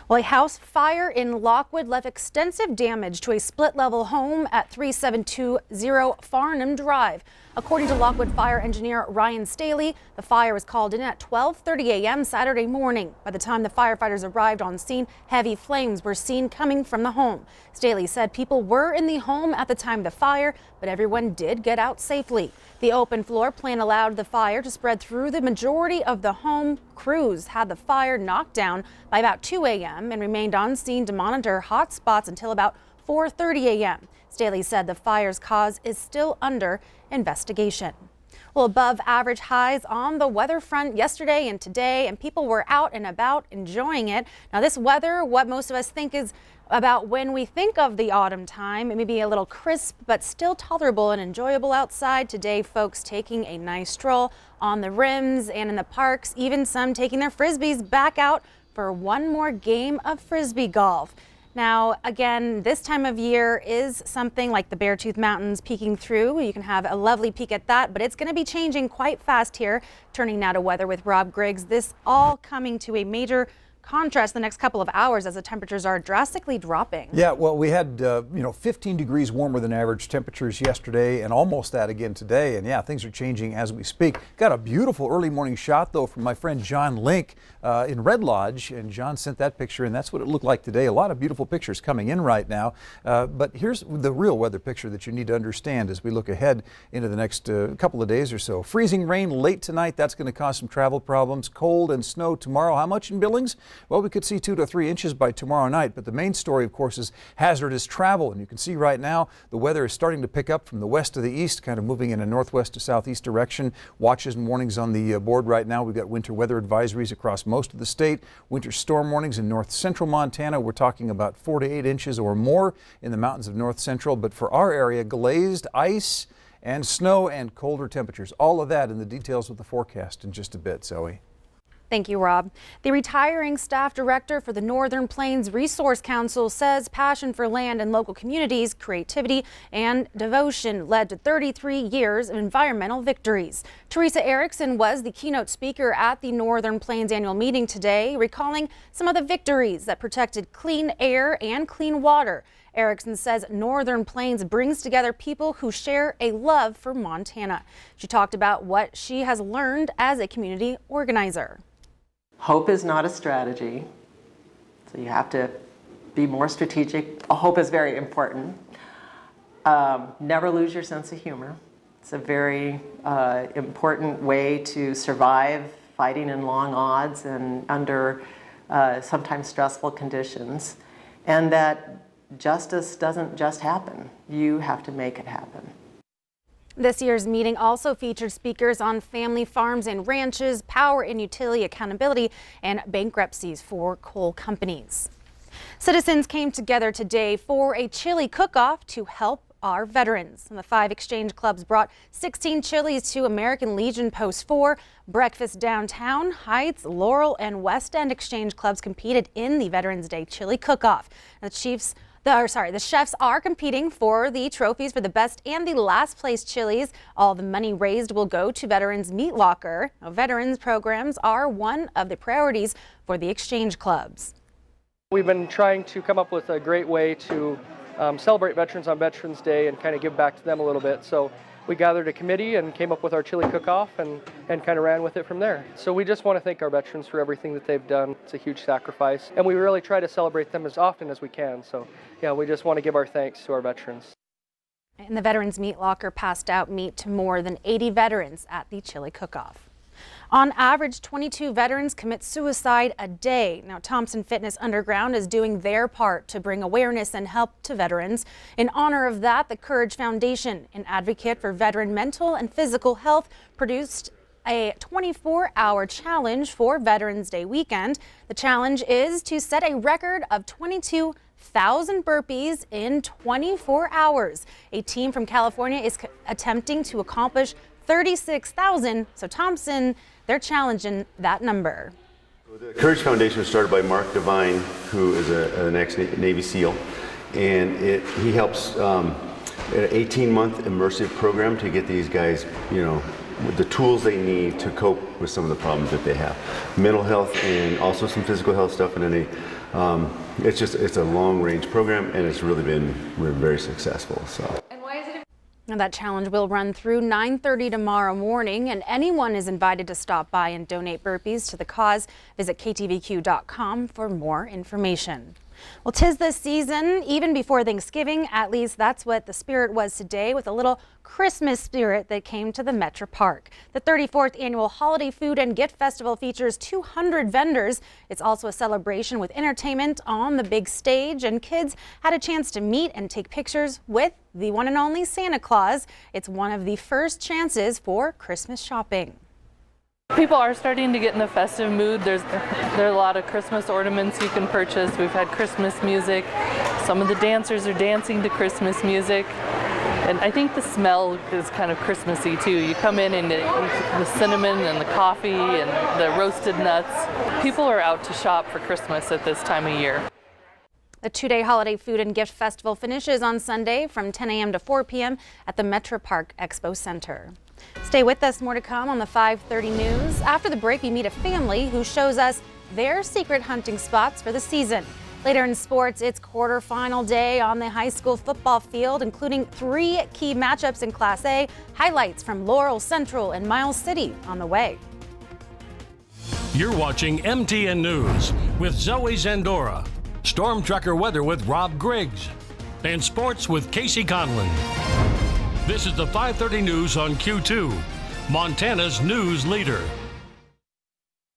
Well, a house fire in Lockwood left extensive damage to a split-level home at 3720 Farnham Drive. According to Lockwood fire engineer Ryan Staley, the fire was called in at 12:30 a.m. Saturday morning. By the time the firefighters arrived on scene, heavy flames were seen coming from the home. Staley said people were in the home at the time of the fire, but everyone did get out safely. The open floor plan allowed the fire to spread through the majority of the home. Crews had the fire knocked down by about 2 a.m. and remained on scene to monitor hot spots until about 4:30 a.m. Staley said the fire's cause is still under investigation. Well, above average highs on the weather front yesterday and today, and people were out and about enjoying it. Now, this weather, what most of us think is about when we think of the autumn time, it may be a little crisp, but still tolerable and enjoyable outside. Today, folks taking a nice stroll on the rims and in the parks, even some taking their Frisbees back out for one more game of Frisbee golf. Now, again, this time of year is something like the Beartooth Mountains peeking through. You can have a lovely peek at that, but it's going to be changing quite fast here. Turning now to weather with Rob Griggs. This all coming to a major contrast the next couple of hours as the temperatures are drastically dropping. Yeah, well, we had 15 degrees warmer than average temperatures yesterday and almost that again today. And yeah, things are changing as we speak. Got a beautiful early morning shot though from my friend John Link in Red Lodge, and John sent that picture, and that's what it looked like today. A lot of beautiful pictures coming in right now. But here's the real weather picture that you need to understand as we look ahead into the next couple of days or so. Freezing rain late tonight. That's going to cause some travel problems. Cold and snow tomorrow. How much in Billings? Well, we could see 2 to 3 inches by tomorrow night, but the main story, of course, is hazardous travel. And you can see right now the weather is starting to pick up from the west to the east, kind of moving in a northwest to southeast direction. Watches and warnings on the board right now. We've got winter weather advisories across most of the state. Winter storm warnings in north central Montana. We're talking about 4 to 8 inches or more in the mountains of north central. But for our area, glazed ice and snow and colder temperatures. All of that in the details of the forecast in just a bit, Zoe. Thank you, Rob. The retiring staff director for the Northern Plains Resource Council says passion for land and local communities, creativity, and devotion led to 33 years of environmental victories. Teresa Erickson was the keynote speaker at the Northern Plains annual meeting today, recalling some of the victories that protected clean air and clean water. Erickson says Northern Plains brings together people who share a love for Montana. She talked about what she has learned as a community organizer. Hope is not a strategy, so you have to be more strategic. Hope is very important. Never lose your sense of humor. It's a very important way to survive fighting in long odds and under sometimes stressful conditions. And that justice doesn't just happen. You have to make it happen. This year's meeting also featured speakers on family farms and ranches, power and utility accountability, and bankruptcies for coal companies. Citizens came together today for a chili cook-off to help our veterans. And the 5 exchange clubs brought 16 chilies to American Legion Post 4. Breakfast Downtown, Heights, Laurel, and West End exchange clubs competed in the Veterans Day Chili Cook-Off. The chefs are competing for the trophies for the best and the last place chilies. All the money raised will go to Veterans Meat Locker. Now, veterans programs are one of the priorities for the exchange clubs. We've been trying to come up with a great way to celebrate veterans on Veterans Day and kind of give back to them a little bit. So we gathered a committee and came up with our chili cook-off and kind of ran with it from there. So we just want to thank our veterans for everything that they've done. It's a huge sacrifice, and we really try to celebrate them as often as we can. So yeah, we just want to give our thanks to our veterans. And the Veterans Meat Locker passed out meat to more than 80 veterans at the chili cook-off. On average, 22 veterans commit suicide a day. Now, Thompson Fitness Underground is doing their part to bring awareness and help to veterans. In honor of that, the Courage Foundation, an advocate for veteran mental and physical health, produced a 24-hour challenge for Veterans Day weekend. The challenge is to set a record of 22,000 burpees in 24 hours. A team from California is attempting to accomplish 36,000. So Thompson, they're challenging that number. The Courage Foundation was started by Mark Devine, who is an ex-Navy SEAL, and he helps an 18-month immersive program to get these guys, with the tools they need to cope with some of the problems that they have. Mental health and also some physical health stuff, and then It's a long-range program, and it's really been very successful. So. Now that challenge will run through 9:30 tomorrow morning, and anyone is invited to stop by and donate burpees to the cause. Visit ktvq.com for more information. Well, 'tis the season, even before Thanksgiving. At least that's what the spirit was today, with a little Christmas spirit that came to the Metro Park. The 34th annual Holiday Food and Gift Festival features 200 vendors. It's also a celebration with entertainment on the big stage, and kids had a chance to meet and take pictures with the one and only Santa Claus. It's one of the first chances for Christmas shopping. People are starting to get in the festive mood. There are a lot of Christmas ornaments you can purchase. We've had Christmas music. Some of the dancers are dancing to Christmas music. And I think the smell is kind of Christmassy too. You come in and the cinnamon and the coffee and the roasted nuts. People are out to shop for Christmas at this time of year. The two-day Holiday Food and Gift Festival finishes on Sunday from 10 a.m. to 4 p.m. at the Metro Park Expo Center. Stay with us, more to come on the 5:30 news. After the break, we meet a family who shows us their secret hunting spots for the season. Later in sports, it's quarterfinal day on the high school football field, including 3 key matchups in Class A. Highlights from Laurel Central and Miles City on the way. You're watching MTN News with Zoe Zandora, Storm Tracker weather with Rob Griggs, and sports with Casey Conlon. This is the 5:30 news on Q2, Montana's news leader.